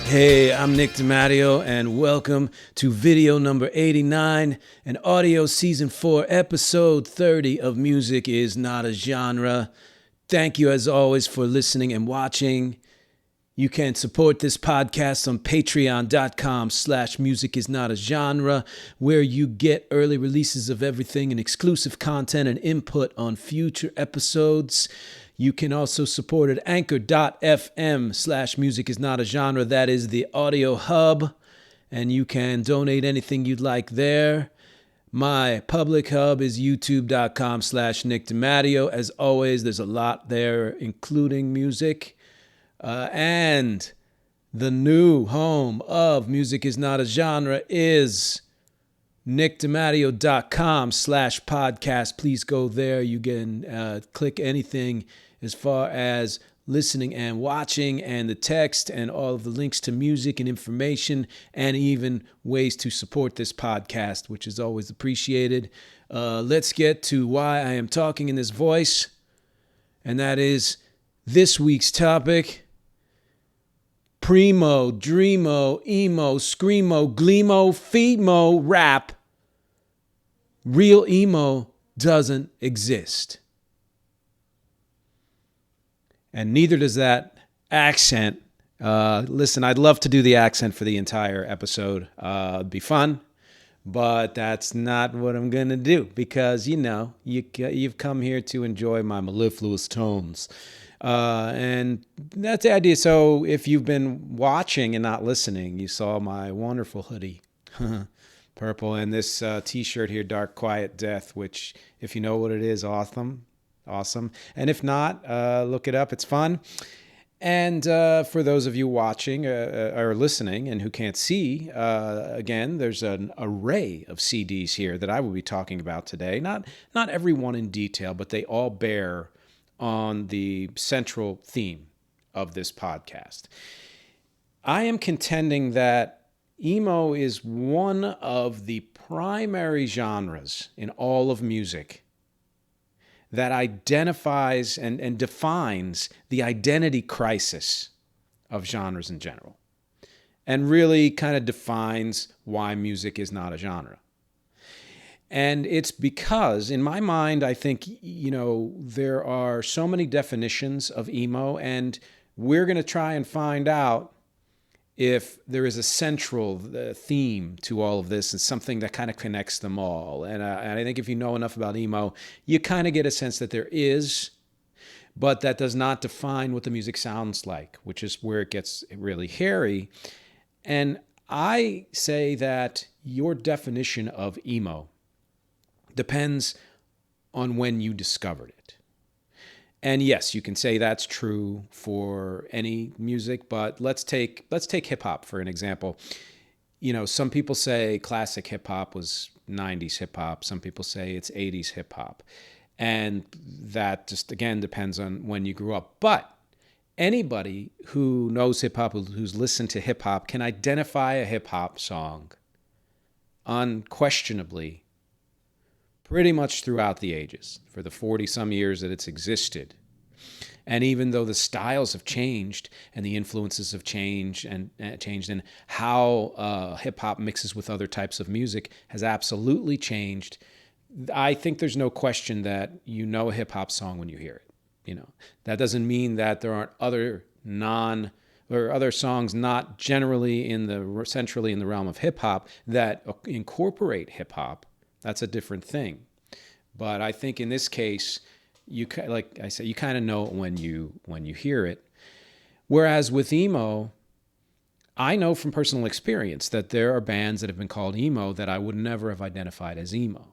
Hey, I'm Nick DiMatteo, and welcome to video number 89 and audio season 4, episode 30 of Music is Not a Genre. Thank you, as always, for listening and watching. You can support this podcast on patreon.com/musicisnotagenre, where you get early releases of everything and exclusive content and input on future episodes. You can also support at anchor.fm/musicisnotagenre. That is the audio hub, and you can donate anything you'd like there. My public hub is youtube.com/Nick DiMatteo. As always, there's a lot there, including music. And the new home of Music is Not a Genre is nickdimatteo.com/podcast. Please go there. You can click anything as far as listening and watching, and the text and all of the links to music and information, and even ways to support this podcast, which is always appreciated. Let's get to why I am talking in this voice, and that is this week's topic: Primo, Dreamo, Emo, Screamo, Gleamo, Femo, rap. Real emo doesn't exist. And neither does that accent. Listen, I'd love to do the accent for the entire episode. It'd be fun, but that's not what I'm going to do because, you've come here to enjoy my mellifluous tones. And that's the idea. So if you've been watching and not listening, you saw my wonderful hoodie, purple, and this t-shirt here, Dark Quiet Death, which, if you know what it is, awesome. And if not, look it up. It's fun. And for those of you watching or listening and who can't see, again, there's an array of CDs here that I will be talking about today. Not every one in detail, but they all bear on the central theme of this podcast. I am contending that emo is one of the primary genres in all of music that identifies and defines the identity crisis of genres in general, and really kind of defines why music is not a genre. And it's because, in my mind, I think, there are so many definitions of emo, and we're going to try and find out if there is a central theme to all of this and something that kind of connects them all. And I think if you know enough about emo, you kind of get a sense that there is, but that does not define what the music sounds like, which is where it gets really hairy. And I say that your definition of emo depends on when you discovered it. And yes, you can say that's true for any music, but let's take hip hop for an example. Some people say classic hip hop was 90s hip hop. Some people say it's 80s hip hop. And that just, again, depends on when you grew up. But anybody who knows hip hop, who's listened to hip hop, can identify a hip hop song unquestionably pretty much throughout the ages, for the 40-some years that it's existed. And even though the styles have changed and the influences have changed and how hip-hop mixes with other types of music has absolutely changed, I think there's no question that you know a hip-hop song when you hear it. That doesn't mean that there aren't other songs not generally centrally in the realm of hip-hop that incorporate hip-hop. That's a different thing. But I think in this case, like I said, you kind of know it when you hear it. Whereas with emo, I know from personal experience that there are bands that have been called emo that I would never have identified as emo.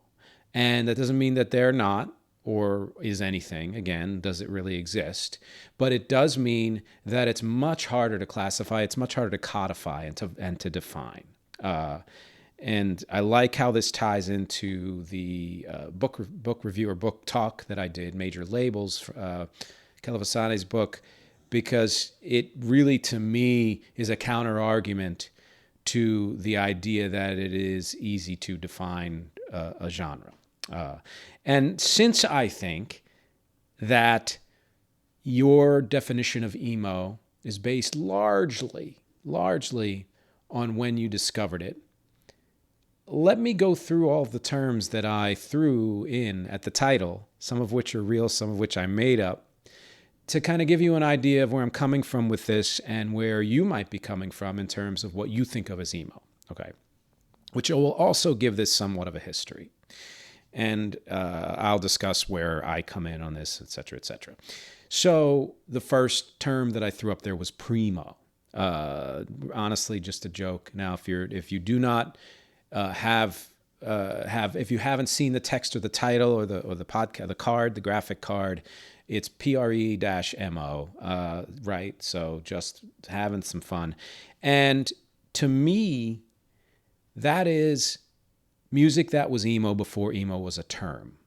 And that doesn't mean that they're not or is anything. Again, does it really exist? But it does mean that it's much harder to classify, it's much harder to codify and to define. And I like how this ties into the book review or book talk that I did, Major Labels, Kelavasane's book, because it really, to me, is a counter-argument to the idea that it is easy to define a genre. And since I think that your definition of emo is based largely largely on when you discovered it. Let me go through all the terms that I threw in at the title, some of which are real, some of which I made up, to kind of give you an idea of where I'm coming from with this and where you might be coming from in terms of what you think of as emo. Okay. Which will also give this somewhat of a history. And I'll discuss where I come in on this, et cetera, et cetera. So the first term that I threw up there was primo. Honestly, just a joke. Now, if you do not if you haven't seen the text or the title or the podcast, the card, the graphic card, it's PRE-MO, right? So just having some fun. And to me, that is music that was emo before emo was a term.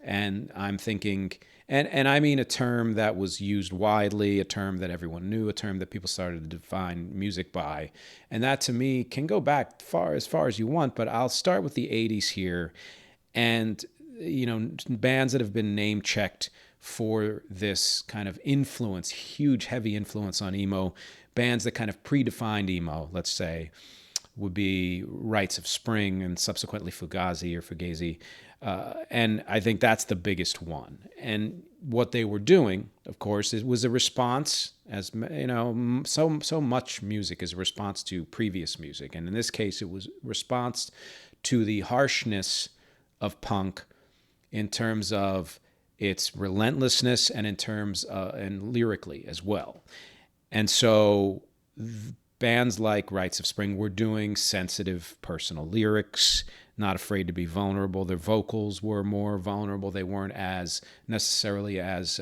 And I'm thinking, and I mean a term that was used widely, a term that everyone knew, a term that people started to define music by. And that to me can go back as far as you want, but I'll start with the 80s here. And, bands that have been name checked for this kind of influence, huge, heavy influence on emo, bands that kind of predefined emo, let's say, would be Rites of Spring and subsequently Fugazi. And I think that's the biggest one. And what they were doing, of course, it was a response, as so much music is a response to previous music. And in this case, it was response to the harshness of punk in terms of its relentlessness and in terms and lyrically as well. And so bands like Rites of Spring were doing sensitive personal lyrics, not afraid to be vulnerable. Their vocals were more vulnerable. They weren't as necessarily as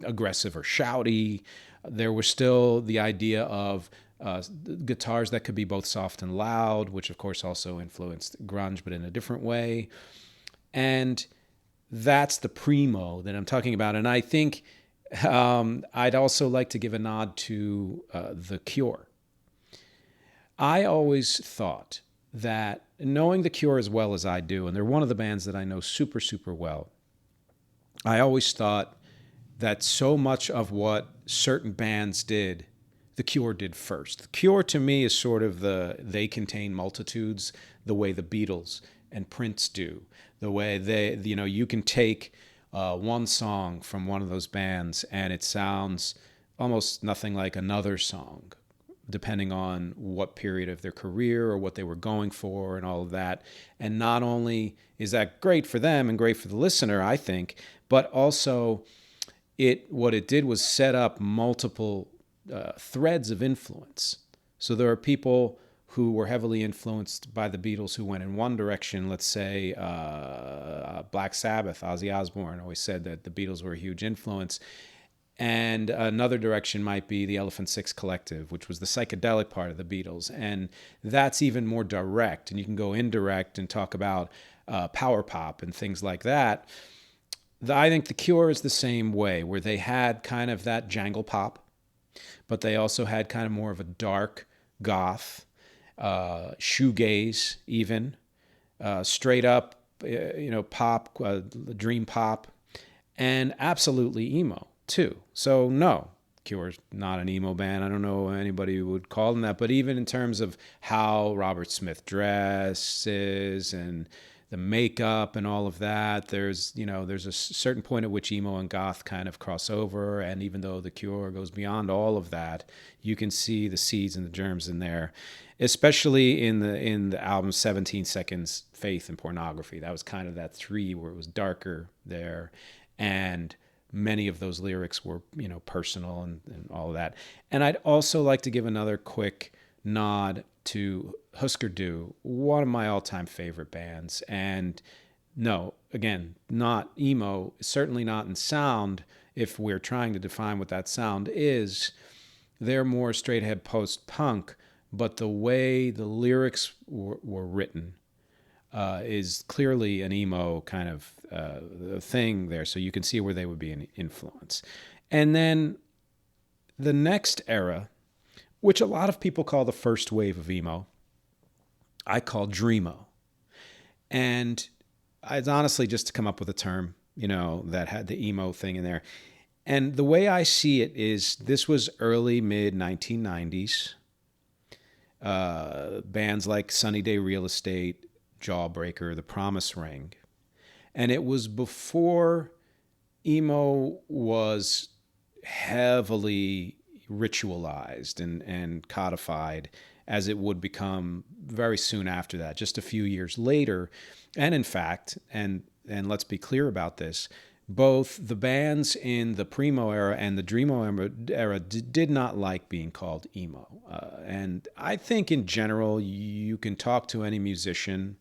aggressive or shouty. There was still the idea of guitars that could be both soft and loud, which of course also influenced grunge, but in a different way. And that's the primo that I'm talking about. And I think I'd also like to give a nod to The Cure. I always thought that, knowing The Cure as well as I do, and they're one of the bands that I know super, super well, I always thought that so much of what certain bands did, The Cure did first. The Cure to me is sort of they contain multitudes, the way the Beatles and Prince do, the way you can take one song from one of those bands and it sounds almost nothing like another song, depending on what period of their career or what they were going for and all of that. And not only is that great for them and great for the listener, I think, but also what it did was set up multiple threads of influence. So there are people who were heavily influenced by the Beatles who went in one direction. Let's say Black Sabbath, Ozzy Osbourne always said that the Beatles were a huge influence. And another direction might be the Elephant Six Collective, which was the psychedelic part of the Beatles. And that's even more direct. And you can go indirect and talk about power pop and things like that. I think The Cure is the same way, where they had kind of that jangle pop, but they also had kind of more of a dark goth, shoegaze even, straight up, pop, dream pop, and absolutely emo too. So no, Cure's not an emo band. I don't know anybody who would call them that. But even in terms of how Robert Smith dresses and the makeup and all of that, there's a certain point at which emo and goth kind of cross over. And even though The Cure goes beyond all of that, you can see the seeds and the germs in there, especially in the album 17 Seconds, Faith and Pornography. That was kind of that 3 where it was darker there. And many of those lyrics were, personal and all of that. And I'd also like to give another quick nod to Husker Du, one of my all-time favorite bands. And no, again, not emo, certainly not in sound. If we're trying to define what that sound is, they're more straight-ahead post-punk, but the way the lyrics were written is clearly an emo kind of thing there. So you can see where they would be an influence. And then the next era, which a lot of people call the first wave of emo, I call DREAMO. And it's honestly just to come up with a term, that had the emo thing in there. And the way I see it is this was early, mid 1990s. bands like Sunny Day Real Estate, Jawbreaker, The Promise Ring. And it was before emo was heavily ritualized and codified as it would become very soon after that, just a few years later. And in fact, and let's be clear about this, both the bands in the Primo era and the DREAMO era did not like being called emo. And I think in general, you can talk to any musician,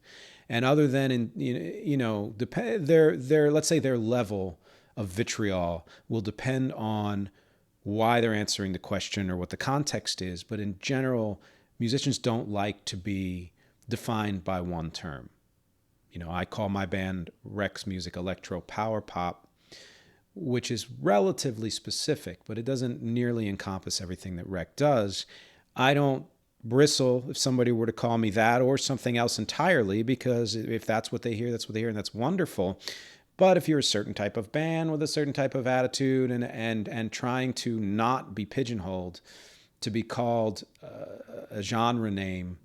and other than their let's say their level of vitriol will depend on why they're answering the question or what the context is. But in general, musicians don't like to be defined by one term. I call my band Rex Music Electro Power Pop, which is relatively specific, but it doesn't nearly encompass everything that Rec does. I don't bristle if somebody were to call me that or something else entirely, because if that's what they hear, that's what they hear, and that's wonderful. But if you're a certain type of band with a certain type of attitude and trying to not be pigeonholed, to be called a genre name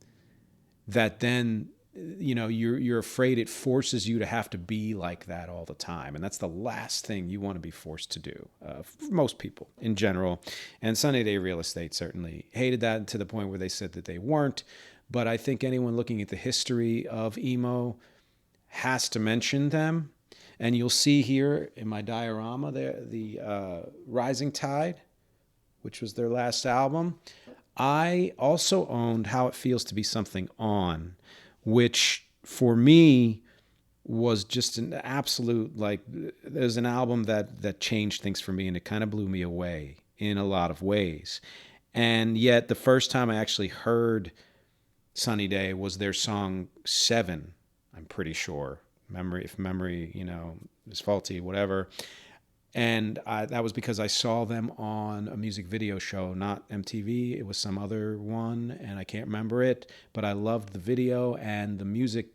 that then you're afraid it forces you to have to be like that all the time. And that's the last thing you want to be forced to do, for most people in general. And Sunny Day Real Estate certainly hated that to the point where they said that they weren't. But I think anyone looking at the history of emo has to mention them. And you'll see here in my diorama there, the Rising Tide, which was their last album. I also owned How It Feels to Be Something On, which for me was just an absolute, there's an album that changed things for me, and it kind of blew me away in a lot of ways. And yet the first time I actually heard Sunny Day was their song 7, I'm pretty sure. If memory, is faulty, whatever. And that was because I saw them on a music video show, not MTV. It was some other one, and I can't remember it. But I loved the video, and the music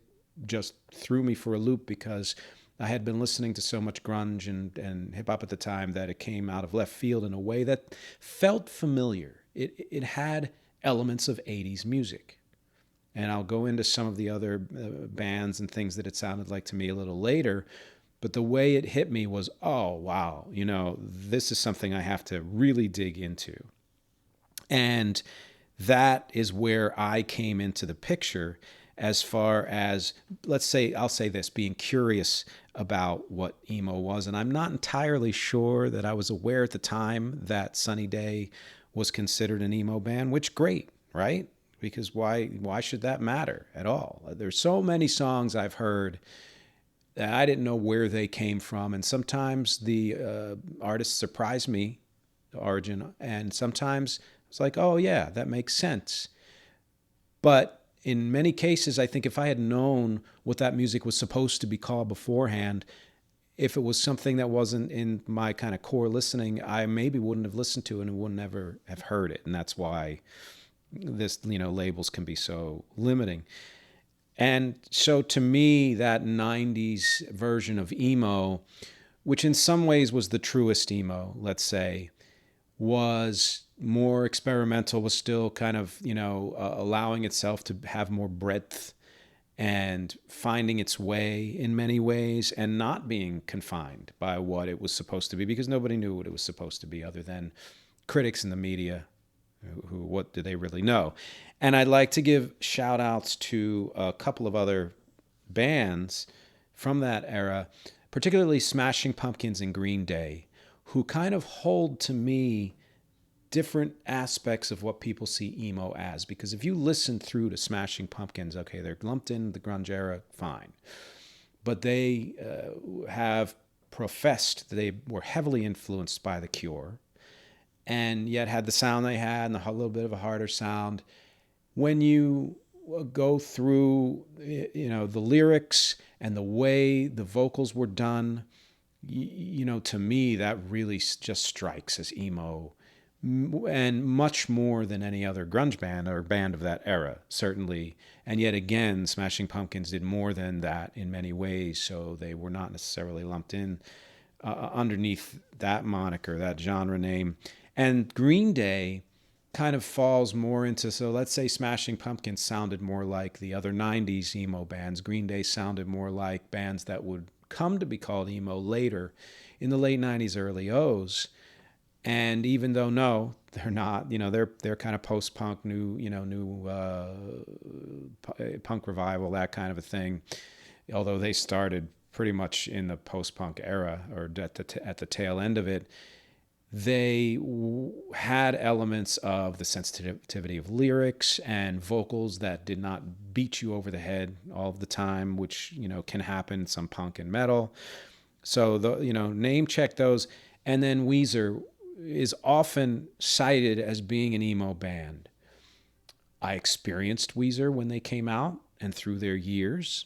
just threw me for a loop because I had been listening to so much grunge and hip-hop at the time that it came out of left field in a way that felt familiar. It had elements of 80s music. And I'll go into some of the other bands and things that it sounded like to me a little later. But the way it hit me was, oh, wow, this is something I have to really dig into. And that is where I came into the picture as far as, I'll say this, being curious about what emo was. And I'm not entirely sure that I was aware at the time that Sunny Day was considered an emo band, which great, right? Because why should that matter at all? There's so many songs I've heard that I didn't know where they came from. And sometimes the artists surprised me, the origin, and sometimes it's like, oh yeah, that makes sense. But in many cases, I think if I had known what that music was supposed to be called beforehand, if it was something that wasn't in my kind of core listening, I maybe wouldn't have listened to it and would never have heard it. And that's why this, labels can be so limiting. And so to me, that 90s version of emo, which in some ways was the truest emo, let's say, was more experimental, was still kind of, allowing itself to have more breadth and finding its way in many ways and not being confined by what it was supposed to be, because nobody knew what it was supposed to be other than critics in the media. What do they really know? And I'd like to give shout outs to a couple of other bands from that era, particularly Smashing Pumpkins and Green Day, who kind of hold to me different aspects of what people see emo as. Because if you listen through to Smashing Pumpkins, okay, they're lumped in the grunge era, fine. But they have professed that they were heavily influenced by The Cure, and yet had the sound they had and a little bit of a harder sound. When you go through, the lyrics and the way the vocals were done, to me, that really just strikes as emo, and much more than any other grunge band or band of that era, certainly. And yet again, Smashing Pumpkins did more than that in many ways, so they were not necessarily lumped in underneath that moniker, that genre name. And Green Day kind of falls more into, so let's say Smashing Pumpkins sounded more like the other 90s emo bands. Green Day sounded more like bands that would come to be called emo later in the late 90s, early O's. And even though no, they're not, they're kind of post-punk, new punk revival, that kind of a thing. Although they started pretty much in the post-punk era or at the tail end of it, they had elements of the sensitivity of lyrics and vocals that did not beat you over the head all the time, which can happen in some punk and metal. So name check those. And then Weezer is often cited as being an emo band. I experienced Weezer when they came out and through their years,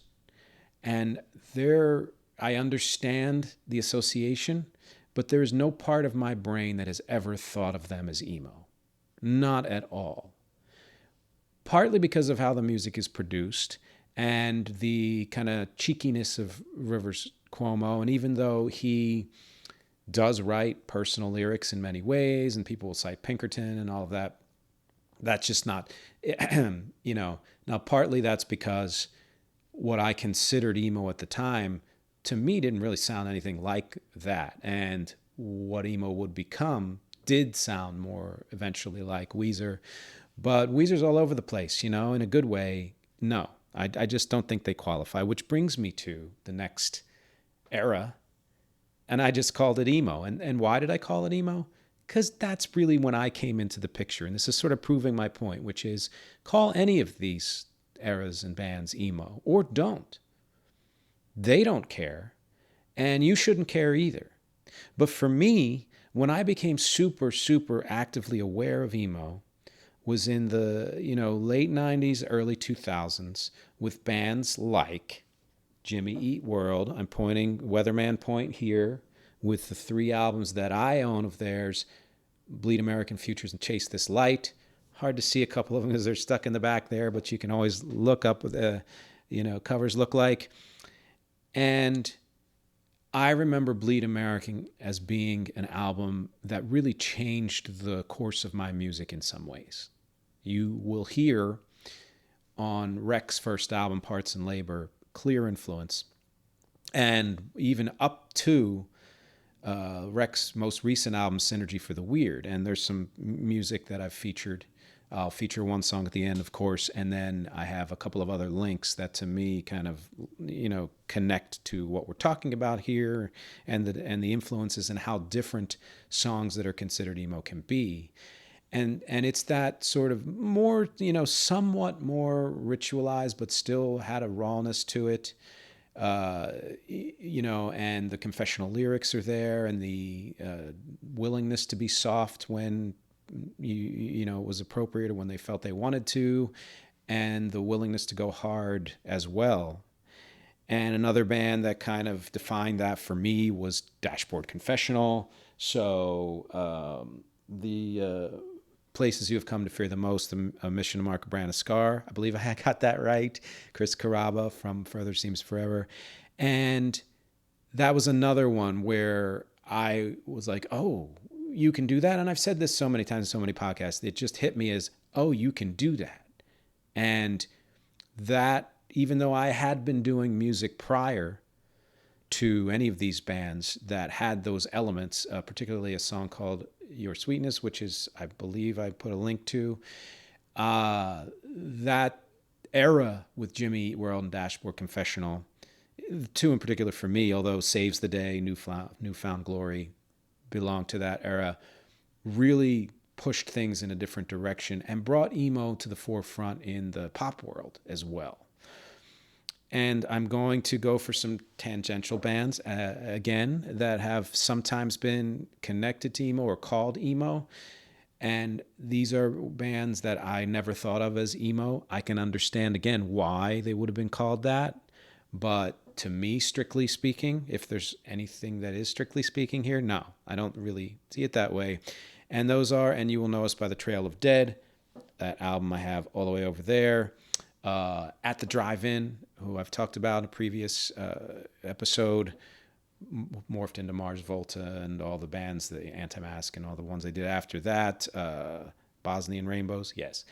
and I understand the association, but there is no part of my brain that has ever thought of them as emo. Not at all. Partly because of how the music is produced and the kind of cheekiness of Rivers Cuomo. And even though he does write personal lyrics in many ways, and people will cite Pinkerton and all of that, that's just not, Now, partly that's because what I considered emo at the time, to me, didn't really sound anything like that. And what emo would become did sound more eventually like Weezer. But Weezer's all over the place, in a good way. No, I just don't think they qualify, which brings me to the next era. And I just called it emo. And why did I call it emo? Because that's really when I came into the picture. And this is sort of proving my point, which is call any of these eras and bands emo, or don't. They don't care, and you shouldn't care either. But for me, when I became super, super actively aware of emo was in the late 90s, early 2000s with bands like Jimmy Eat World. I'm pointing Weatherman Point here with the 3 albums that I own of theirs, Bleed American Futures and Chase This Light. Hard to see a couple of them because they're stuck in the back there, but you can always look up what the covers look like. And I remember Bleed American as being an album that really changed the course of my music in some ways. You will hear on Rek's first album, Parts and Labor, clear influence. And even up to Rek's most recent album, Synergy for the Weird. And there's some music that I've featured. I'll feature one song at the end, of course, and then I have a couple of other links that to me kind of, connect to what we're talking about here and the influences and how different songs that are considered emo can be. And it's that sort of more, somewhat more ritualized, but still had a rawness to it. And the confessional lyrics are there, and the willingness to be soft when it was appropriate or when they felt they wanted to, and the willingness to go hard as well. And another band that kind of defined that for me was Dashboard Confessional. So the Places You Have Come to Fear the Most, a Mission to Mark a Brand of Scar. I believe I got that right. Chris Carrabba from Further Seems Forever. And that was another one where I was like, oh, you can do that? And I've said this so many times in so many podcasts, it just hit me as, oh, you can do that. And that, even though I had been doing music prior to any of these bands that had those elements, particularly a song called Your Sweetness, which is, I believe I put a link to, that era with Jimmy Eat World and Dashboard Confessional, 2 in particular for me, although Saves the Day, Newfound Glory belonged to that era, really pushed things in a different direction and brought emo to the forefront in the pop world as well. And I'm going to go for some tangential bands, again, that have sometimes been connected to emo or called emo. And these are bands that I never thought of as emo. I can understand, again, why they would have been called that. But to me, strictly speaking, if there's anything that is strictly speaking here, no, I don't really see it that way. And those are, and You Will Know Us by the Trail of Dead, that album I have all the way over there. At the Drive-In, who I've talked about in a previous episode, morphed into Mars Volta and all the bands, the Anti-Mask and all the ones they did after that. Bosnian Rainbows, yes,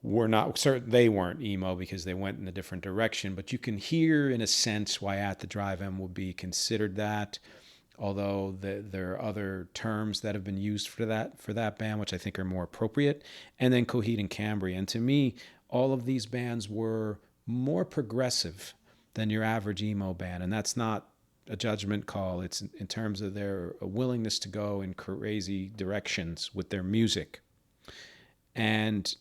were not certain. They weren't emo because they went in a different direction. But you can hear, in a sense, why At the Drive M would be considered that. Although there are other terms that have been used for that band, which I think are more appropriate. And then Coheed and Cambria. And to me, all of these bands were more progressive than your average emo band. And that's not a judgment call. It's in terms of their willingness to go in crazy directions with their music. And,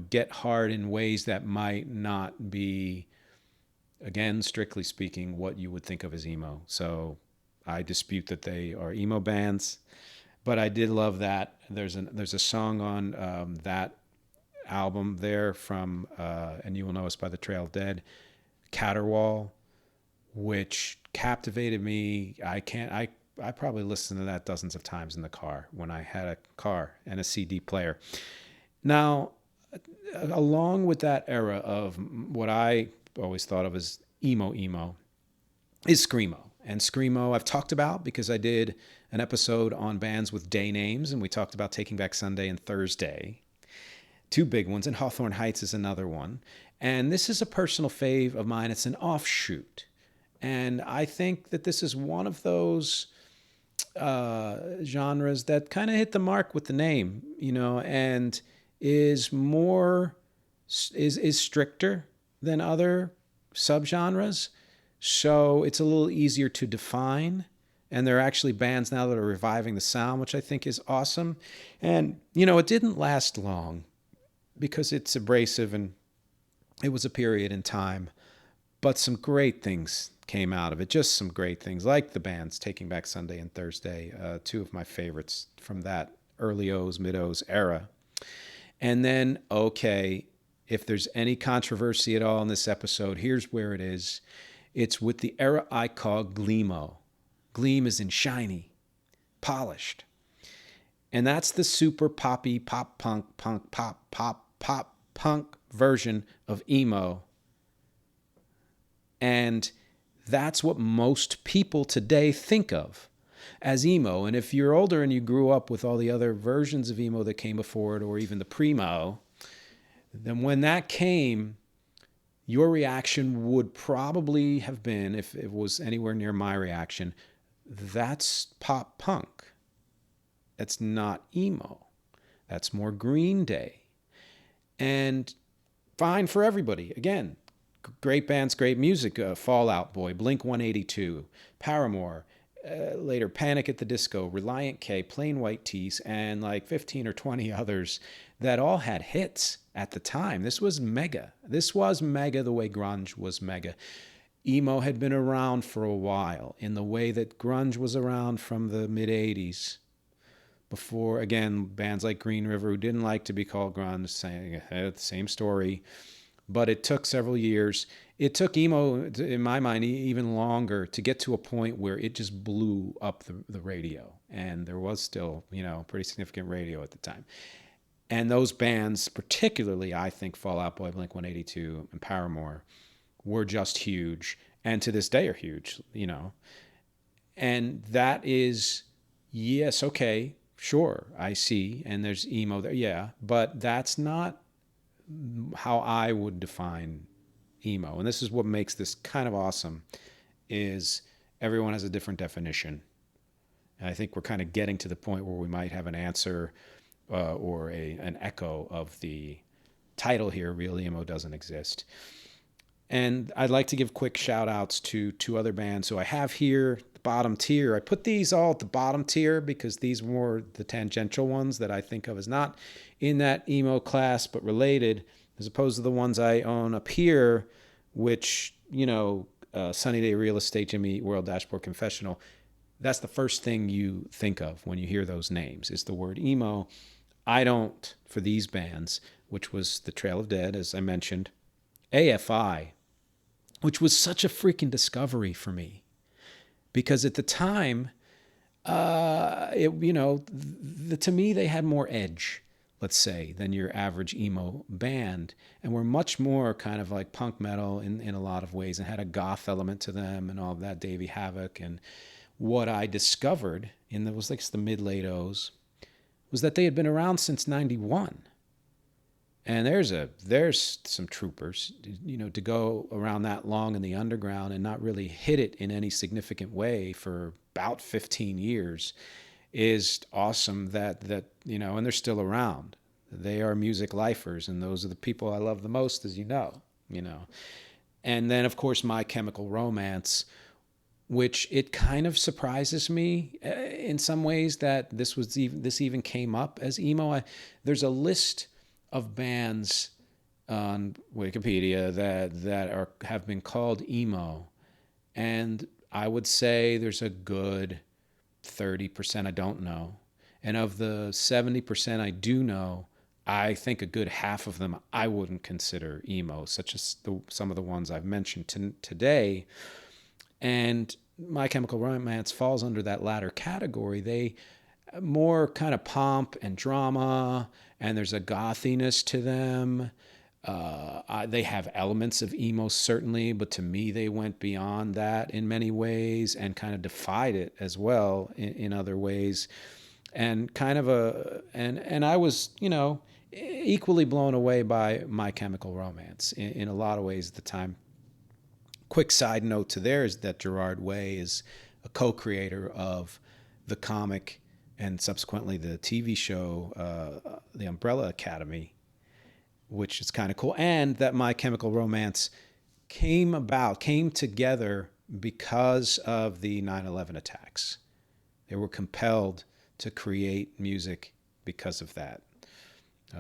get hard in ways that might not be, again, strictly speaking, what you would think of as emo. So I dispute that they are emo bands, but I did love that. There's a song on that album there from And You Will Know Us by the Trail of Dead, Caterwaul, which captivated me. I probably listened to that dozens of times in the car when I had a car and a CD player. Now, along with that era of what I always thought of as emo is screamo. And screamo I've talked about because I did an episode on bands with day names, and we talked about Taking Back Sunday and Thursday, two big ones, and Hawthorne Heights is another one. And this is a personal fave of mine. It's an offshoot. And I think that this is one of those genres that kind of hit the mark with the name, and is stricter than other subgenres. So it's a little easier to define. And there are actually bands now that are reviving the sound, which I think is awesome. And, it didn't last long because it's abrasive and it was a period in time. But some great things came out of it. Just some great things, like the bands Taking Back Sunday and Thursday, two of my favorites from that early O's, mid-O's era. And then, okay, if there's any controversy at all in this episode, here's where it is. It's with the era I call gleamo. Gleam is in shiny, polished. And that's the super poppy, pop punk version of emo. And that's what most people today think of as emo. And if you're older and you grew up with all the other versions of emo that came before it, or even the primo, then when that came, your reaction would probably have been, if it was anywhere near my reaction, that's pop punk. That's not emo. That's more Green Day. And fine for everybody. Again, great bands, great music. Fall Out Boy, Blink-182, Paramore, later Panic at the Disco, Reliant K, Plain White T's, and like 15 or 20 others that all had hits at the time. This was mega. This was mega the way grunge was mega. Emo had been around for a while in the way that grunge was around from the mid-'80s. Before, again, bands like Green River, who didn't like to be called grunge, saying the same story. But it took several years. It took emo, in my mind, even longer to get to a point where it just blew up the radio. And there was still, pretty significant radio at the time. And those bands, particularly, I think, Fall Out Boy, Blink-182, and Paramore, were just huge. And to this day are huge, And that is, yes, okay, sure, I see. And there's emo there, yeah. But that's not how I would define emo. And this is what makes this kind of awesome, is everyone has a different definition. And I think we're kind of getting to the point where we might have an answer or an echo of the title here, Real Emo Doesn't Exist. And I'd like to give quick shout outs to two other bands who I have here, the bottom tier. I put these all at the bottom tier because these were the tangential ones that I think of as not in that emo class, but related, as opposed to the ones I own up here, which, Sunny Day Real Estate, Jimmy Eat World, Dashboard Confessional. That's the first thing you think of when you hear those names, is the word emo. I don't, for these bands, which was the Trail of Dead, as I mentioned, AFI, which was such a freaking discovery for me. Because at the time, to me, they had more edge, let's say, than your average emo band, and were much more kind of like punk metal in a lot of ways, and had a goth element to them and all of that, Davey Havok. And what I discovered in the mid-late O's was that they had been around since 91. And there's some troopers, to go around that long in the underground and not really hit it in any significant way for about 15 years is awesome. And they're still around. They are music lifers, and those are the people I love the most, as you know. And then, of course, My Chemical Romance, which it kind of surprises me in some ways that this even came up as emo. There's a list of bands on Wikipedia that have been called emo, and I would say there's a good 30% I don't know, and of the 70% I do know, I think a good half of them I wouldn't consider emo, such as some of the ones I've mentioned today. And My Chemical Romance falls under that latter category. They more kind of pomp and drama, and there's a gothiness to them. They have elements of emo, certainly, but to me, they went beyond that in many ways and kind of defied it as well in other ways. And kind of and I was, equally blown away by My Chemical Romance in a lot of ways at the time. Quick side note to there is that Gerard Way is a co-creator of the comic and subsequently the TV show, The Umbrella Academy, which is kind of cool. And that My Chemical Romance came together because of the 9/11 attacks. They were compelled to create music because of that,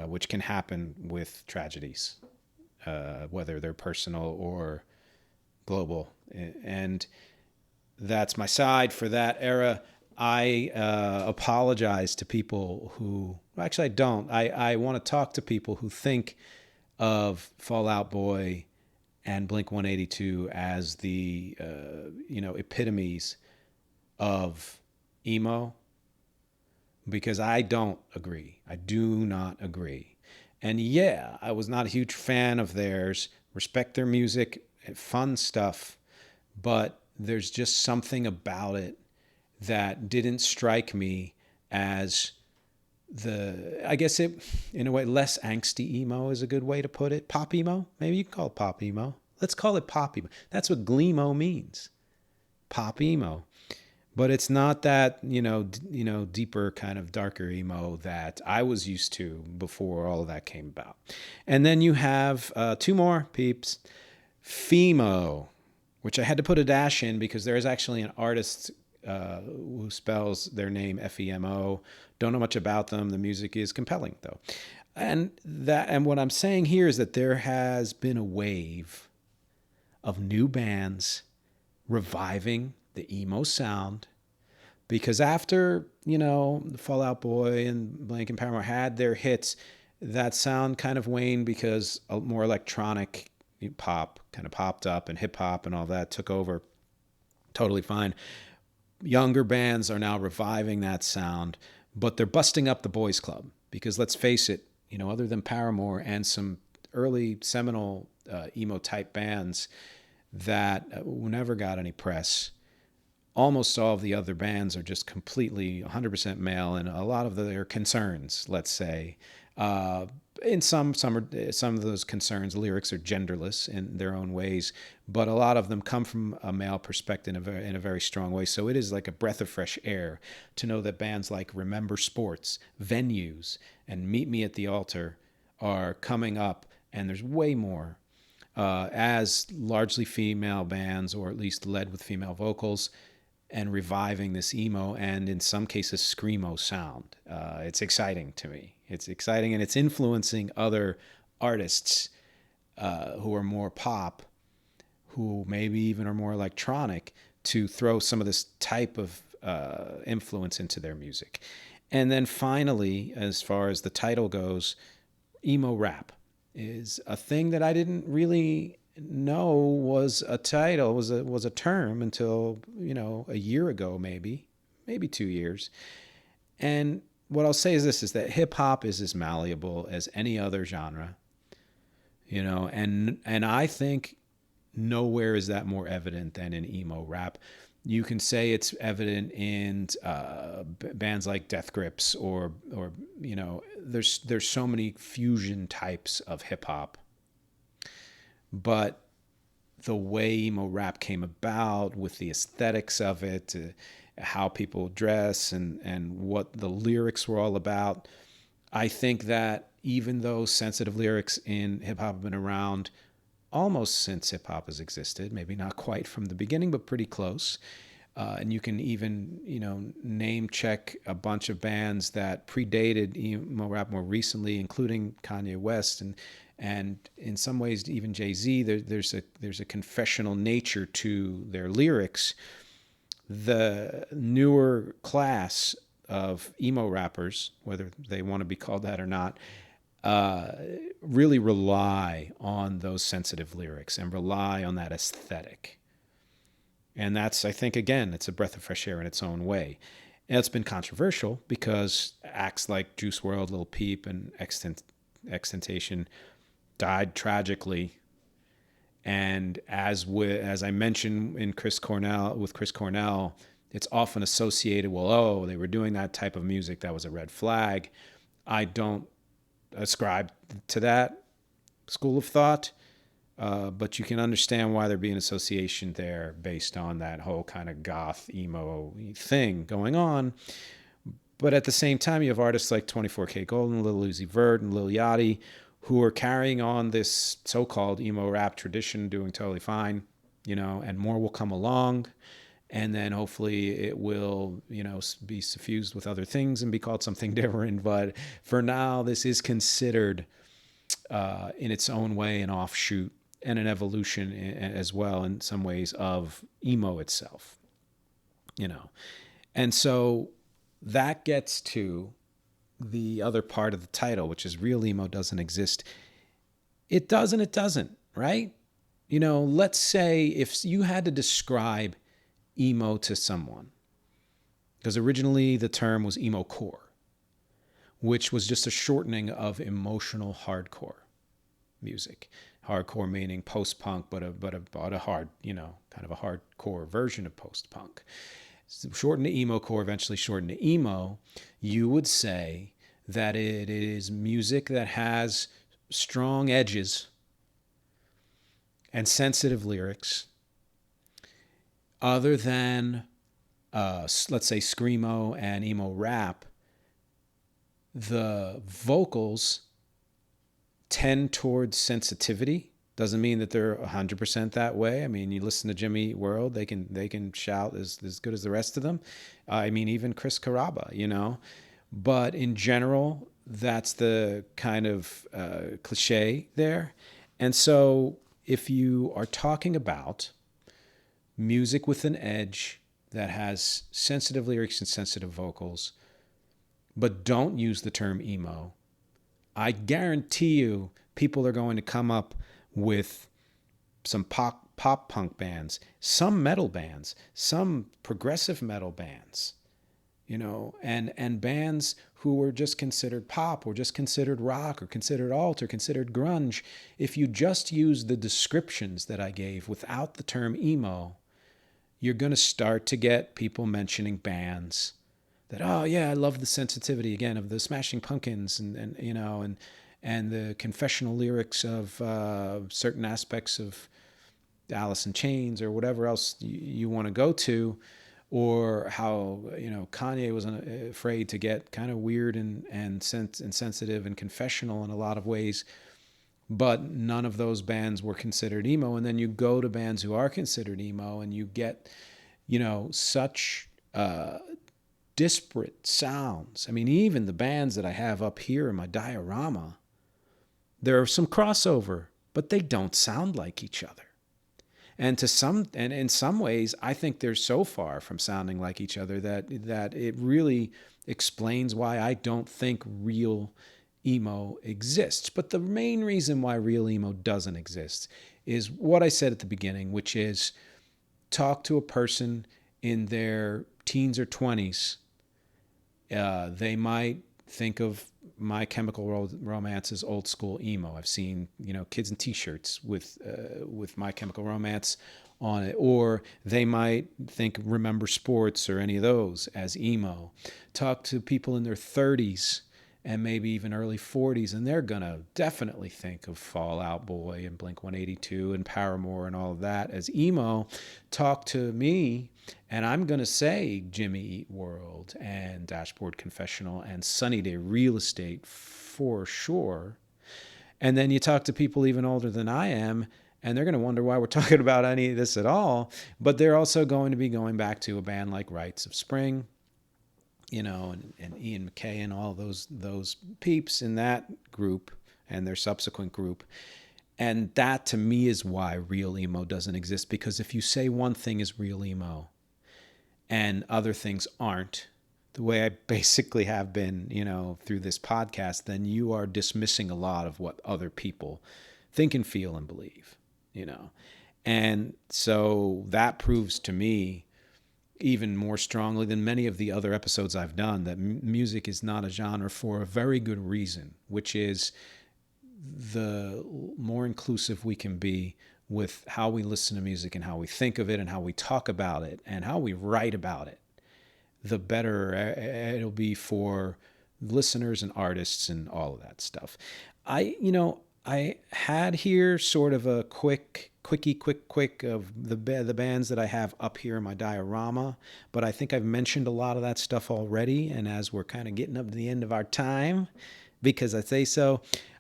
which can happen with tragedies, whether they're personal or global. And that's my side for that era. I apologize to people who, actually I don't. I want to talk to people who think of Fall Out Boy and Blink-182 as the epitomes of emo, because I don't agree. I do not agree. And yeah, I was not a huge fan of theirs. Respect their music, fun stuff, but there's just something about it that didn't strike me as I guess it, in a way, less angsty emo is a good way to put it. Pop emo? Maybe you can call it pop emo. Let's call it pop emo. That's what gleamo means. Pop emo. But it's not that, deeper kind of darker emo that I was used to before all of that came about. And then you have two more peeps. Femo, which I had to put a dash in because there is actually an artist who spells their name Femo. Don't know much about them. The music is compelling, though. And what I'm saying here is that there has been a wave of new bands reviving the emo sound, because after, Fall Out Boy and Blink and Paramore had their hits, that sound kind of waned because a more electronic pop kind of popped up and hip hop and all that took over. Totally fine. Younger bands are now reviving that sound, but they're busting up the boys club, because let's face it, other than Paramore and some early seminal emo type bands that never got any press, almost all of the other bands are just completely 100% male, and a lot of their concerns, let's say, in some of those concerns, lyrics are genderless in their own ways, but a lot of them come from a male perspective in a very strong way. So it is like a breath of fresh air to know that bands like Remember Sports, Venues, and Meet Me at the Altar are coming up, and there's way more as largely female bands, or at least led with female vocals, and reviving this emo and in some cases screamo sound. It's exciting to me. It's exciting, and it's influencing other artists who are more pop, who maybe even are more electronic, to throw some of this type of influence into their music. And then finally, as far as the title goes, emo rap is a thing that I didn't really know was a title, was a term until, a year ago, maybe 2 years. And what I'll say is this, is that hip hop is as malleable as any other genre, and I think nowhere is that more evident than in emo rap. You can say it's evident in bands like Death Grips, or there's so many fusion types of hip hop. But the way emo rap came about, with the aesthetics of it, how people dress, and what the lyrics were all about, I think that even though sensitive lyrics in hip hop have been around almost since hip hop has existed, maybe not quite from the beginning, but pretty close. And you can even, name check a bunch of bands that predated emo rap more recently, including Kanye West, and in some ways even Jay-Z. There's a confessional nature to their lyrics. The newer class of emo rappers, whether they want to be called that or not, really rely on those sensitive lyrics and rely on that aesthetic. And that's, I think, again, it's a breath of fresh air in its own way. And it's been controversial because acts like Juice WRLD, Lil Peep, and XXXTentacion died tragically. And as I mentioned with Chris Cornell, it's often associated, well, they were doing that type of music, that was a red flag. I don't ascribe to that school of thought. But you can understand why there'd be an association there based on that whole kind of goth emo thing going on. But at the same time, you have artists like 24kGoldn, Lil Uzi Vert, and Lil Yachty, who are carrying on this so-called emo rap tradition, doing totally fine, and more will come along. And then hopefully it will, be suffused with other things and be called something different. But for now, this is considered, in its own way, an offshoot and an evolution as well, in some ways, of emo itself, And so that gets to the other part of the title, which is real emo doesn't exist. It does and it doesn't, right? Let's say if you had to describe emo to someone, because originally the term was emo core, which was just a shortening of emotional hardcore music. Hardcore meaning post-punk, but a hard, kind of a hardcore version of post-punk. So shortened to emo core, eventually shortened to emo. You would say that it is music that has strong edges and sensitive lyrics, other than, let's say, screamo and emo rap. The vocals tend towards sensitivity. Doesn't mean that they're 100% that way. I mean, you listen to Jimmy World, they can shout as good as the rest of them. I mean, even Chris Carrabba, But in general, that's the kind of cliche there. And so if you are talking about music with an edge that has sensitive lyrics and sensitive vocals, but don't use the term emo, I guarantee you people are going to come up with some pop punk bands, some metal bands, some progressive metal bands, and bands who were just considered pop, or just considered rock, or considered alt, or considered grunge. If you just use the descriptions that I gave without the term emo, you're going to start to get people mentioning bands that, oh yeah, I love the sensitivity again of the Smashing Pumpkins, and the confessional lyrics of certain aspects of Alice in Chains, or whatever else you want to go to, or how Kanye was afraid to get kind of weird and sensitive and confessional in a lot of ways, but none of those bands were considered emo. And then you go to bands who are considered emo, and you get such disparate sounds. I mean, even the bands that I have up here in my diorama, there are some crossover, but they don't sound like each other. And in some ways, I think they're so far from sounding like each other that it really explains why I don't think real emo exists. But the main reason why real emo doesn't exist is what I said at the beginning, which is talk to a person in their teens or 20s. They might think of My Chemical Romance as old school emo. I've seen kids in T-shirts with My Chemical Romance on it, or they might think Remember Sports or any of those as emo. Talk to people in their 30s and maybe even early 40s, and they're going to definitely think of Fall Out Boy and Blink 182 and Paramore and all of that as emo. Talk to me, and I'm going to say Jimmy Eat World and Dashboard Confessional and Sunny Day Real Estate for sure. And then you talk to people even older than I am, and they're going to wonder why we're talking about any of this at all. But they're also going to be going back to a band like Rites of Spring, and Ian McKay and all those peeps in that group and their subsequent group. And that, to me, is why real emo doesn't exist. Because if you say one thing is real emo and other things aren't, the way I basically have been, through this podcast, then you are dismissing a lot of what other people think and feel and believe, And so that proves to me even more strongly than many of the other episodes I've done that music is not a genre for a very good reason, which is the more inclusive we can be with how we listen to music and how we think of it and how we talk about it and how we write about it, the better it'll be for listeners and artists and all of that stuff. I had here sort of a quick of the bands that I have up here in my diorama, but I think I've mentioned a lot of that stuff already. And as we're kind of getting up to the end of our time, because I say so,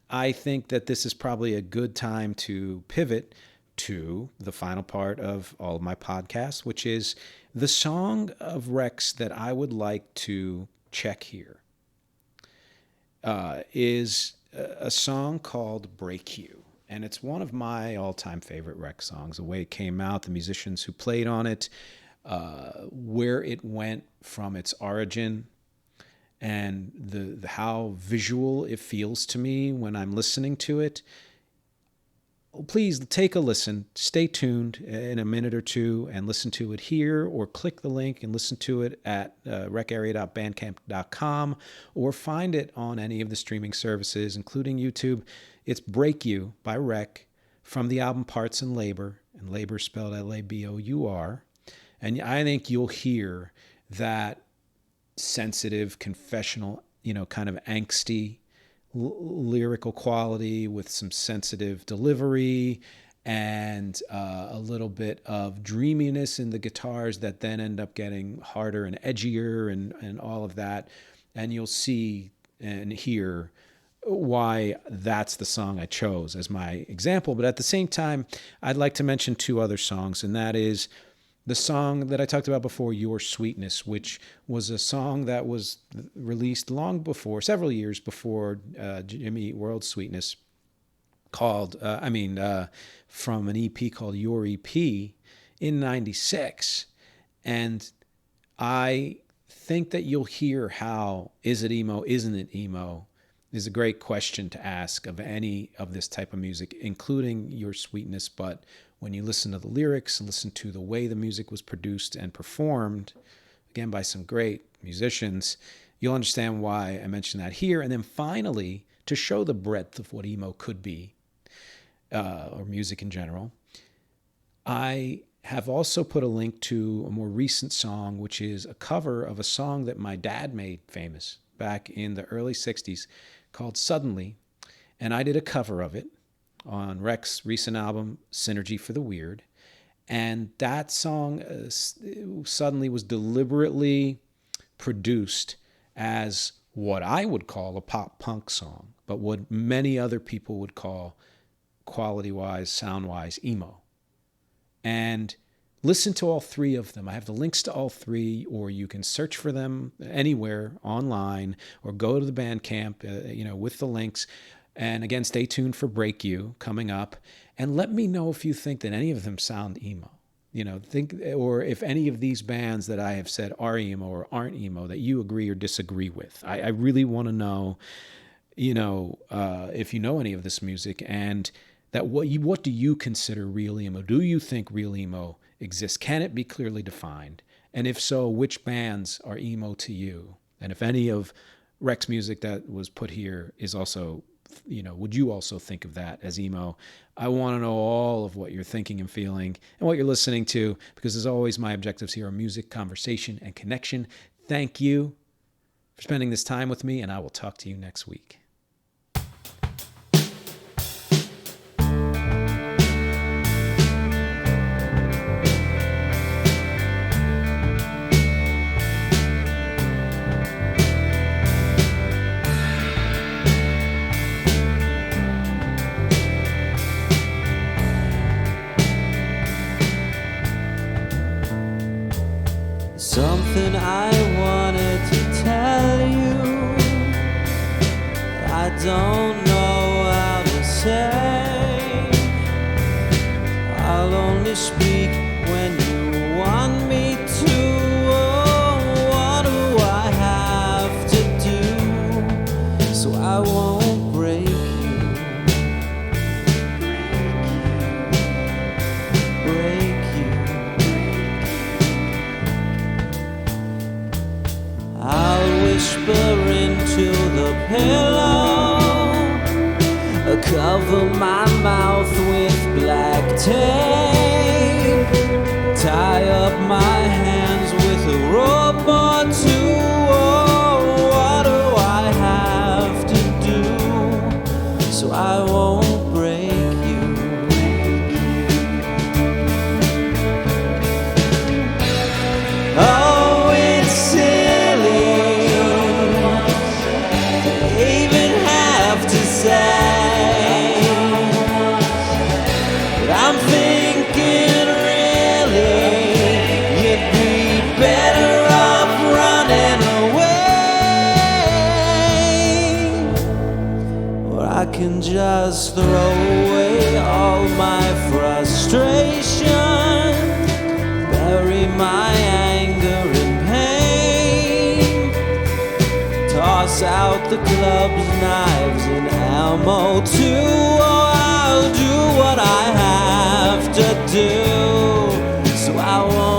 I think that this is probably a good time to pivot to the final part of all of my podcasts, which is the song of Rex that I would like to check here. Is a song called Break You. And it's one of my all-time favorite Rex songs. The way it came out, the musicians who played on it, where it went from its origin, and the how visual it feels to me when I'm listening to it. Please take a listen. Stay tuned in a minute or two and listen to it here, or click the link and listen to it at recarea.bandcamp.com, or find it on any of the streaming services, including YouTube. It's Break You by Rec from the album Parts and Labor spelled Labour. And I think you'll hear that sensitive, confessional, kind of angsty, lyrical quality with some sensitive delivery and a little bit of dreaminess in the guitars that then end up getting harder and edgier and all of that. And you'll see and hear why that's the song I chose as my example. But at the same time, I'd like to mention two other songs, and that is the song that I talked about before, Your Sweetness, which was a song that was released several years before Jimmy Eat World Sweetness, from an EP called Your EP in 96. And I think that you'll hear how is it emo, isn't it emo, is a great question to ask of any of this type of music, including Your Sweetness. But when you listen to the lyrics and listen to the way the music was produced and performed, again, by some great musicians, you'll understand why I mentioned that here. And then finally, to show the breadth of what emo could be, or music in general, I have also put a link to a more recent song, which is a cover of a song that my dad made famous back in the early 60s called Suddenly. And I did a cover of it on Rex's recent album, Synergy for the Weird. And that song Suddenly was deliberately produced as what I would call a pop punk song, but what many other people would call, quality-wise, sound-wise, emo. And listen to all three of them. I have the links to all three, or you can search for them anywhere online, or go to the Bandcamp, with the links. And again, stay tuned for Break You coming up. And let me know if you think that any of them sound emo. Or if any of these bands that I have said are emo or aren't emo that you agree or disagree with. I really want to know, if you know any of this music, and that what do you consider real emo? Do you think real emo exists? Can it be clearly defined? And if so, which bands are emo to you? And if any of Rex music that was put here is also would you also think of that as emo? I want to know all of what you're thinking and feeling and what you're listening to, because as always, my objectives here are music, conversation, and connection. Thank you for spending this time with me, and I will talk to you next week. Something I wanted to tell you, I don't know how to say. I'll only speak when you want me to. Oh, what do I have to do so I won't break you? Break you. I'll whisper into the pillow, cover my mouth with black tape, tie up my hands with a rope or two. Oh, what do I have to do so I won't break you? Oh, it's silly to even have to say, but I'm thinking really you'd be better off running away. Or I can just throw away all my frustration, bury my anger and pain, toss out the clubs, knives, and ammo too. Oh, I'll do what I have to do so I won't